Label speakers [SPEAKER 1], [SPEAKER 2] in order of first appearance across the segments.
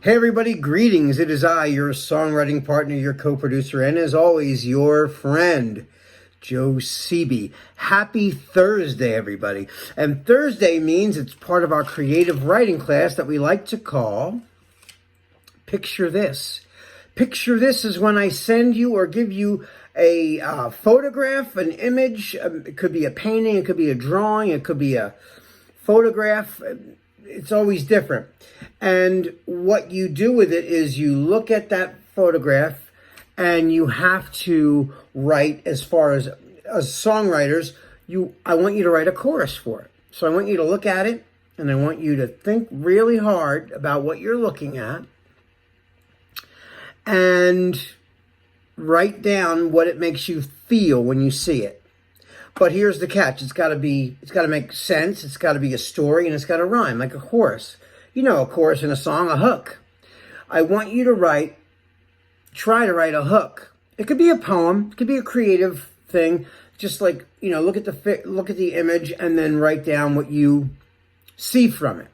[SPEAKER 1] Hey everybody, greetings. It is I, your songwriting partner, your co-producer, and as always, your friend, Joe Seeby. Happy Thursday, everybody. And Thursday means it's part of our creative writing class that we like to call Picture This. Picture This is when I send you or give you a photograph, an image. It could be a painting, it could be a drawing, it could be a photograph. It's always different. And what you do with it is you look at that photograph and you have to write, as songwriters, I want you to write a chorus for it. So I want you to look at it and I want you to think really hard about what you're looking at and write down what it makes you feel when you see it. But here's the catch. It's got to make sense. It's got to be a story, and it's got to rhyme like a chorus. You know, a chorus in a song, a hook. I want you to try to write a hook. It could be a poem. It could be a creative thing. Just like, look at the image and then write down what you see from it.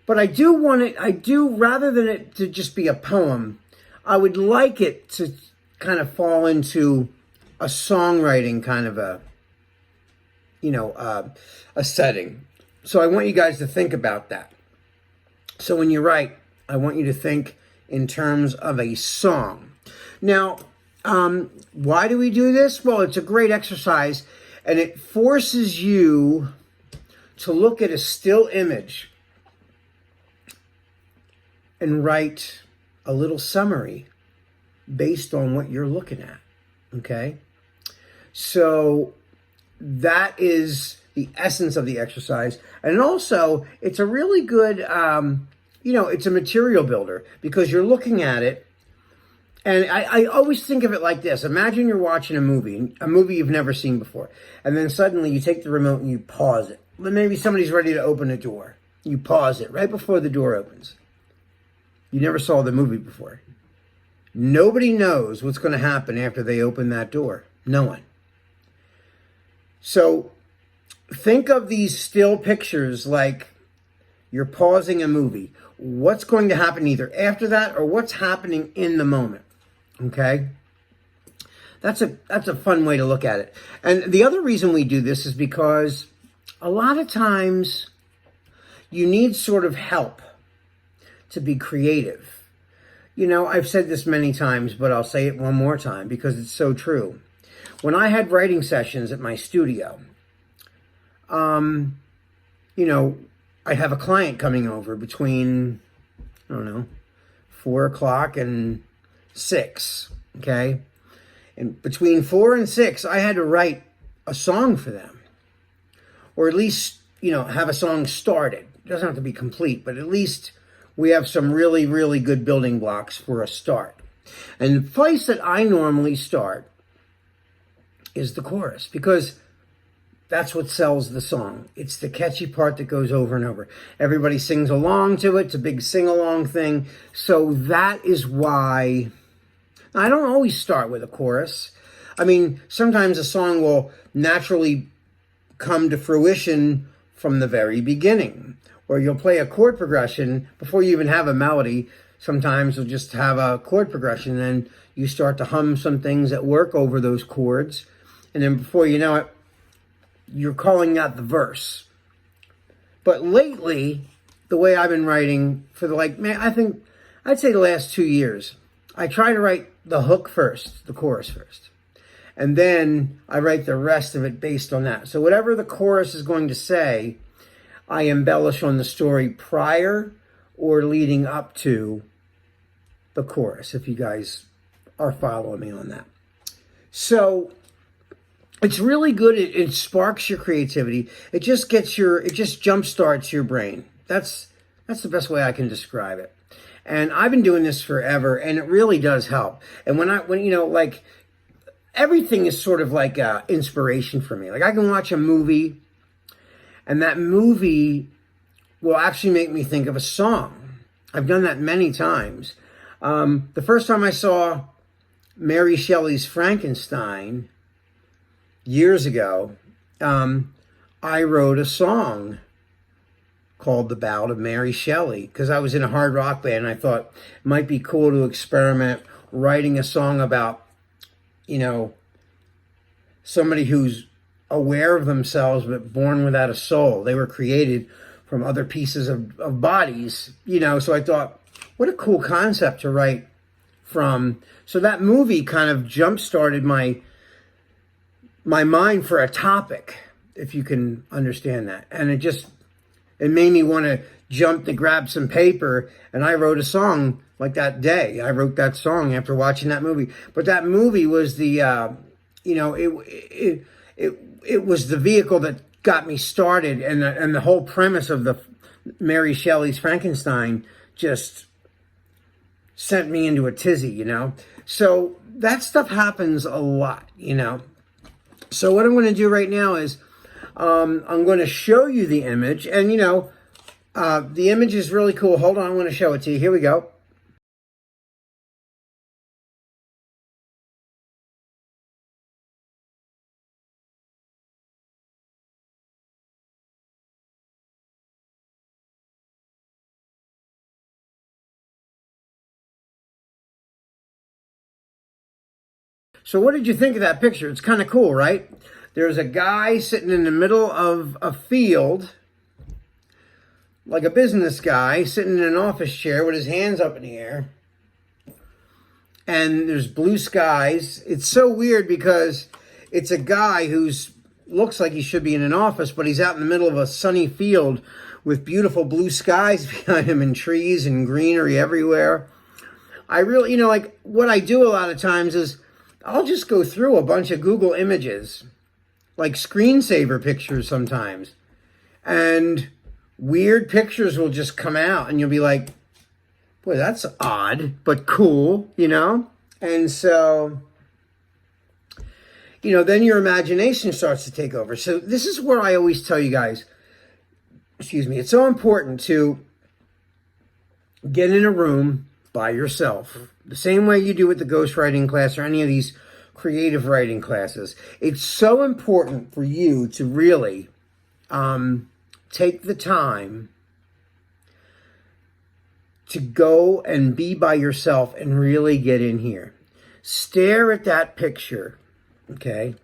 [SPEAKER 1] But rather than it to just be a poem, I would like it to kind of fall into a songwriting kind of a setting. So I want you guys to think about that. So when you write, I want you to think in terms of a song. Now, why do we do this? Well, it's a great exercise, and it forces you to look at a still image and write a little summary based on what you're looking at, okay? So that is the essence of the exercise. And also, it's a really good, it's a material builder because you're looking at it. And I always think of it like this. Imagine you're watching a movie you've never seen before. And then suddenly you take the remote and you pause it. Maybe somebody's ready to open a door. You pause it right before the door opens. You never saw the movie before. Nobody knows what's going to happen after they open that door. No one. So think of these still pictures like you're pausing a movie. What's going to happen either after that or what's happening in the moment? Okay? That's a fun way to look at it. And the other reason we do this is because a lot of times you need sort of help to be creative. I've said this many times, but I'll say it one more time because it's so true. When I had writing sessions at my studio, I'd have a client coming over between, 4 o'clock and 6, okay? And between 4 and 6, I had to write a song for them. Or at least, have a song started. It doesn't have to be complete, but at least we have some really, really good building blocks for a start. And the place that I normally start is the chorus, because that's what sells the song. It's the catchy part that goes over and over. Everybody sings along to it. It's a big sing-along thing. So that is why I don't always start with a chorus. I mean, sometimes a song will naturally come to fruition from the very beginning. Or you'll play a chord progression before you even have a melody. Sometimes you'll just have a chord progression, and then you start to hum some things that work over those chords. And then before you know it, you're calling out the verse. But lately, the way I've been writing I'd say the last 2 years, I try to write the hook first, the chorus first. And then I write the rest of it based on that. So whatever the chorus is going to say, I embellish on the story prior or leading up to the chorus, if you guys are following me on that. So it's really good. It sparks your creativity. It just jumpstarts your brain. That's the best way I can describe it. And I've been doing this forever, and it really does help. And when everything is sort of like inspiration for me. Like I can watch a movie, and that movie will actually make me think of a song. I've done that many times. The first time I saw Mary Shelley's Frankenstein years ago, I wrote a song called The Ballad of Mary Shelley, because I was in a hard rock band and I thought it might be cool to experiment writing a song about, you know, somebody who's aware of themselves but born without a soul. They were created from other pieces of bodies, you know, so I thought, what a cool concept to write from. So that movie kind of jump-started my mind for a topic, if you can understand that. And it made me want to jump to grab some paper, and I wrote a song like that day. I wrote that song after watching that movie. But that movie was the, you know, it was the vehicle that got me started, and the whole premise of the Mary Shelley's Frankenstein just sent me into a tizzy, you know. So that stuff happens a lot, you know. So what I'm going to do right now is I'm going to show you the image, and you know, the image is really cool. Hold on, I'm going to show it to you. Here we go. So what did you think of that picture? It's kind of cool, right? There's a guy sitting in the middle of a field, like a business guy, sitting in an office chair with his hands up in the air. And there's blue skies. It's so weird because it's a guy who's looks like he should be in an office, but he's out in the middle of a sunny field with beautiful blue skies behind him and trees and greenery everywhere. I really, you know, like what I do a lot of times is I'll just go through a bunch of Google images, like screensaver pictures sometimes, and weird pictures will just come out and you'll be like, boy, that's odd, but cool, you know? And so, you know, then your imagination starts to take over. So this is where I always tell you guys, excuse me, it's so important to get in a room by yourself, the same way you do with the ghostwriting class or any of these creative writing classes. It's so important for you to really take the time to go and be by yourself and really get in here. Stare at that picture, okay?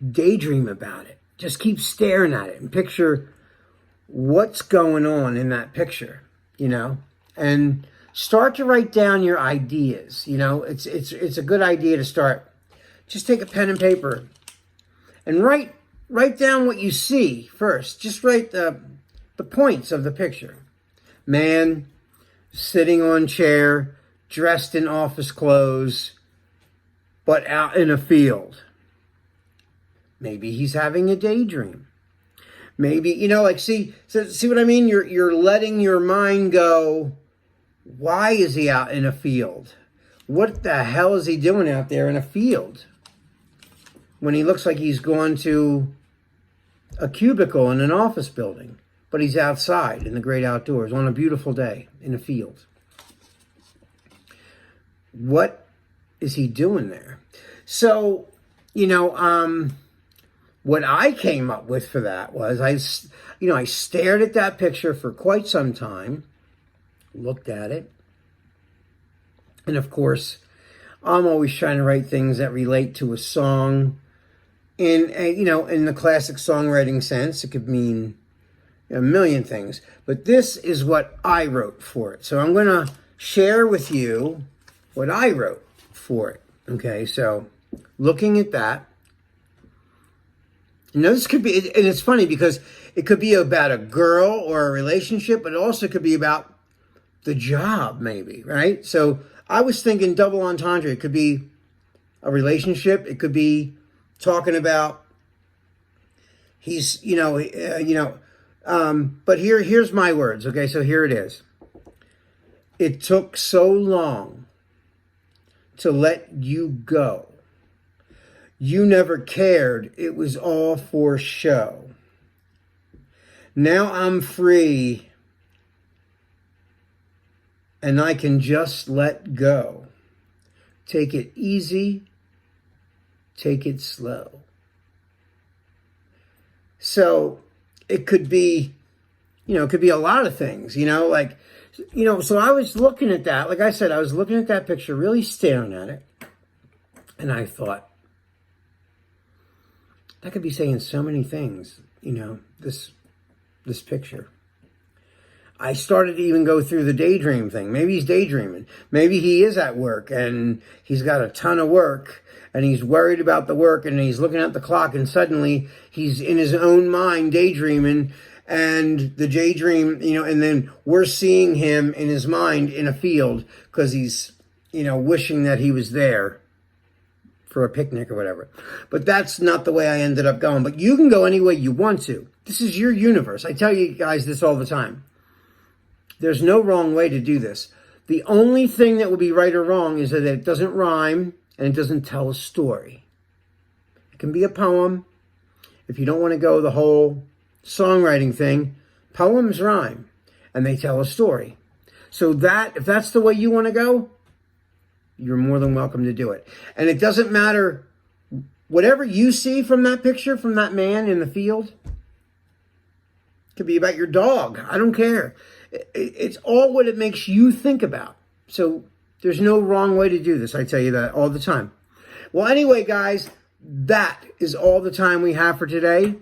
[SPEAKER 1] Daydream about it. Just keep staring at it and picture what's going on in that picture, you know? And start to write down your ideas. You know, it's a good idea to start. Just take a pen and paper and write down what you see first. Just write the points of the picture. Man sitting on chair, dressed in office clothes, but out in a field. Maybe he's having a daydream. Maybe, you know, like see what I mean? You're letting your mind go. Why is he out in a field? What the hell is he doing out there in a field? When he looks like he's gone to a cubicle in an office building, but he's outside in the great outdoors on a beautiful day in a field. What is he doing there? So, you know, what I came up with for that was I stared at that picture for quite some time. Looked at it. And of course, I'm always trying to write things that relate to a song in the classic songwriting sense. It could mean a million things, but this is what I wrote for it. So I'm going to share with you what I wrote for it. Okay, so looking at that, you know, this could be, and it's funny because it could be about a girl or a relationship, but it also could be about the job, maybe, right? So I was thinking double entendre. It could be a relationship. It could be talking about he's, but here's my words. Okay, so here it is. It took so long to let you go. You never cared. It was all for show. Now I'm free. And I can just let go. Take it easy. Take it slow. So it could be, it could be a lot of things, like, so I was looking at that. Like I said, I was looking at that picture, really staring at it. And I thought, that could be saying so many things, this picture. I started to even go through the daydream thing. Maybe he's daydreaming. Maybe he is at work and he's got a ton of work and he's worried about the work and he's looking at the clock and suddenly he's in his own mind daydreaming, and the daydream, and then we're seeing him in his mind in a field because he's, wishing that he was there for a picnic or whatever. But that's not the way I ended up going. But you can go any way you want to. This is your universe. I tell you guys this all the time. There's no wrong way to do this. The only thing that would be right or wrong is that it doesn't rhyme and it doesn't tell a story. It can be a poem. If you don't want to go the whole songwriting thing, poems rhyme and they tell a story. So if that's the way you want to go, you're more than welcome to do it. And it doesn't matter whatever you see from that picture, from that man in the field. It could be about your dog. I don't care. It's all what it makes you think about. So there's no wrong way to do this. I tell you that all the time. Well, anyway, guys, that is all the time we have for today.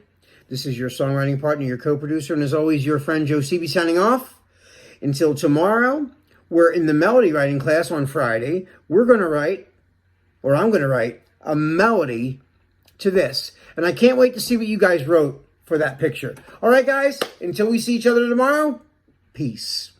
[SPEAKER 1] This is your songwriting partner, your co-producer, and as always, your friend Joe Sebi signing off. Until tomorrow, we're in the melody writing class on Friday. I'm going to write a melody to this. And I can't wait to see what you guys wrote for that picture. All right, guys, until we see each other tomorrow, peace.